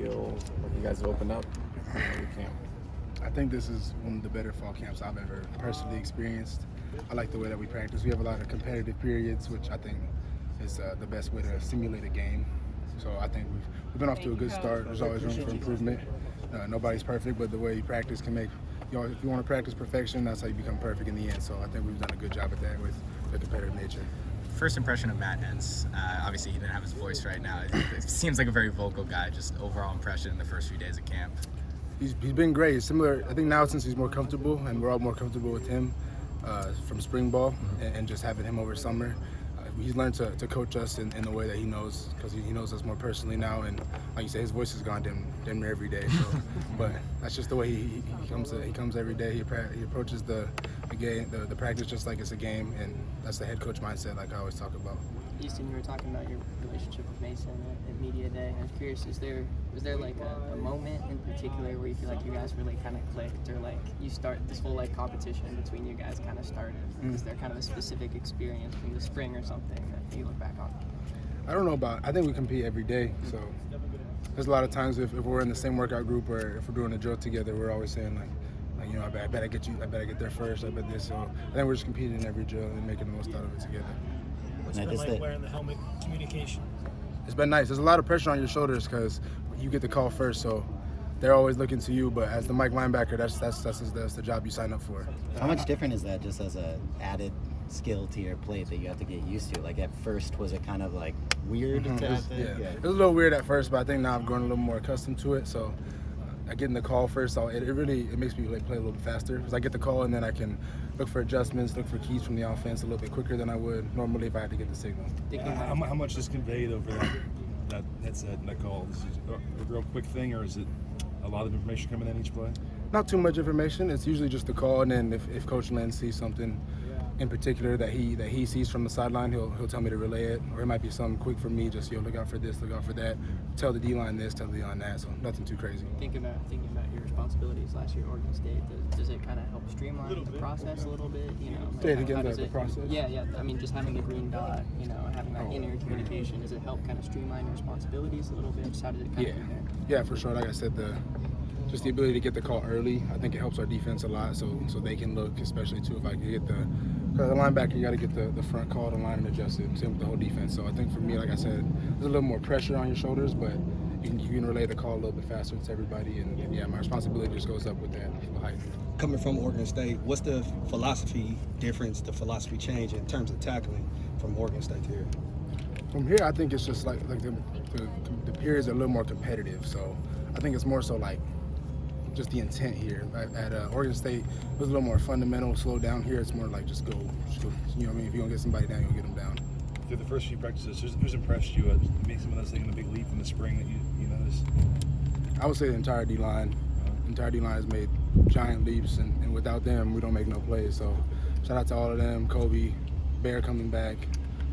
feel like you guys have opened up in your camp? I think this is one of the better fall camps I've ever personally experienced. I like the way that we practice. We have a lot of competitive periods, which I think is the best way to simulate a game. So I think we've been off to a good start. There's always room for improvement. Nobody's perfect, but the way you practice can make, if you want to practice perfection, that's how you become perfect in the end. So I think we've done a good job at that with the competitive nature. First impression of Matt Hens. Obviously, he didn't have his voice right now. It seems like a very vocal guy. Just overall impression in the first few days of camp. He's been great. It's similar, I think now since he's more comfortable, and we're all more comfortable with him from spring ball and just having him over summer. He's learned to coach us in the way that he knows, because he knows us more personally now. And like you said, his voice is gone damn near every day. So, but that's just the way he comes every day. He approaches the game, the practice just like it's a game, and that's the head coach mindset, like I always talk about. Easton, you were talking about your relationship with Mason at Media Day. I was curious, was there like a moment in particular where you feel like you guys really kind of clicked, or like you start this whole like competition between you guys kind of started? Is there kind of a specific experience from the spring or something that you look back on? I don't know about. I think we compete every day, so there's a lot of times if we're in the same workout group or if we're doing a drill together, we're always saying like I bet I get there first. I bet this. So I think we're just competing in every drill and making the most out of it together. What's it been like wearing the helmet, communication? It's been nice. There's a lot of pressure on your shoulders because you get the call first, so they're always looking to you. But as the Mike linebacker, that's the job you sign up for. How much different is that, just as a added skill to your plate that you have to get used to? Like at first, was it kind of like weird? It was a little weird at first, but I think now I've grown a little more accustomed to it. So I get in the call first, so it makes me like play a little bit faster because I get the call and then I can look for adjustments, look for keys from the offense a little bit quicker than I would normally if I had to get the signal. How much is conveyed over that headset, that call? Is it a real quick thing, or is it a lot of information coming in each play? Not too much information. It's usually just the call, and then if Coach Lynn sees something in particular that he sees from the sideline, he'll tell me to relay it, or it might be something quick for me, just look out for this, look out for that, tell the D-line this, tell the D-line that, so nothing too crazy. Thinking about your responsibilities last year at Oregon State, does it kind of help streamline the process a little bit? The process? Yeah. I mean, just having the green dot, having that in-ear communication, does it help kind of streamline your responsibilities a little bit? Just how does it kind of compare? Yeah, for sure. Like I said, just the ability to get the call early, I think it helps our defense a lot, so they can look, especially too, if I can get the linebacker, you got to get the front call to line and adjust it, same with the whole defense. So I think for me, like I said, there's a little more pressure on your shoulders, but you can relay the call a little bit faster to everybody, and yeah, my responsibility just goes up with that height. Coming from Oregon State, what's the philosophy difference, the philosophy change in terms of tackling from Oregon State to here? From here, I think it's just like the periods are a little more competitive, so I think it's more so like just the intent here. At Oregon State, it was a little more fundamental, slow down. Here, it's more like just go. If you're gonna get somebody down, you'll get them down. Through the first few practices, who's impressed you? Made some of those taking a big leap in the spring that you noticed? I would say the entire D-line. The entire D-line has made giant leaps, and without them, we don't make no plays. So shout out to all of them. Kobe, Bear coming back.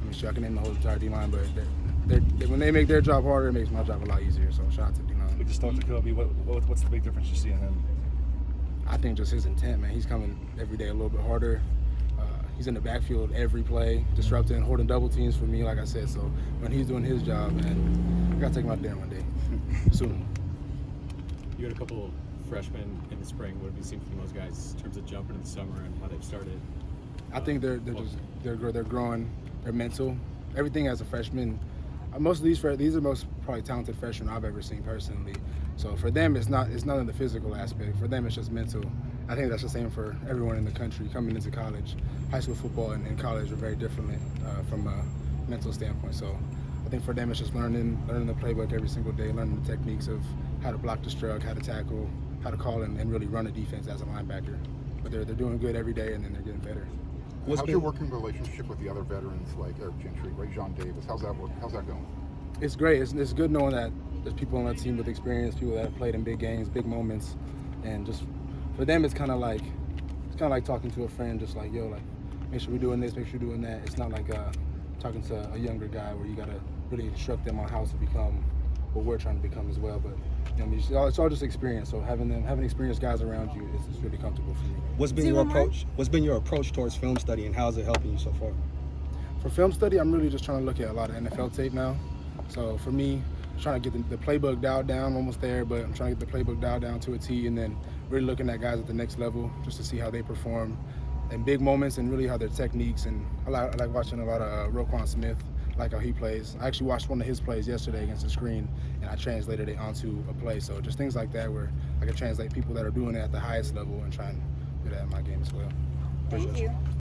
I mean, sure, I can name the whole entire D-line, but when they make their job harder, it makes my job a lot easier. So shout out to D-line. We just talked to Kobe. What's the big difference you see in him? I think just his intent, man. He's coming every day a little bit harder. He's in the backfield every play, disrupting, holding double teams for me, like I said. So when he's doing his job, man, I got to take him out there one day, soon. You had a couple of freshmen in the spring. What have you seen from those guys in terms of jumping in the summer and how they've started? I think they're growing. They're mental. Everything as a freshman. Most of these are most probably talented freshmen I've ever seen personally. So for them, it's not in the physical aspect. For them, it's just mental. I think that's the same for everyone in the country coming into college. High school football and college are very different from a mental standpoint. So I think for them, it's just learning the playbook every single day, learning the techniques of how to block the strug, how to tackle, how to call and really run a defense as a linebacker. But they're doing good every day, and then they're getting better. How's your working relationship with the other veterans like Eric Gentry, Rajon Davis? How's that going? It's great. It's good knowing that there's people on that team with experience, people that have played in big games, big moments, and just for them, it's kind of like talking to a friend, just like, yo, like, make sure we're doing this, make sure we're doing that. It's not like talking to a younger guy where you gotta really instruct them on how to become what we're trying to become as well. But it's all just experience. So having experienced guys around you is really comfortable for me. What's been your approach towards film study, and how is it helping you so far? For film study, I'm really just trying to look at a lot of NFL tape now. So for me, trying to get the playbook dialed down, almost there, but I'm trying to get the playbook dialed down to a T, and then really looking at guys at the next level just to see how they perform in big moments and really how their techniques. And I like watching a lot of Roquan Smith, like how he plays. I actually watched one of his plays yesterday against the screen, and I translated it onto a play. So just things like that where I can translate people that are doing it at the highest level and try and do that in my game as well. Thank you.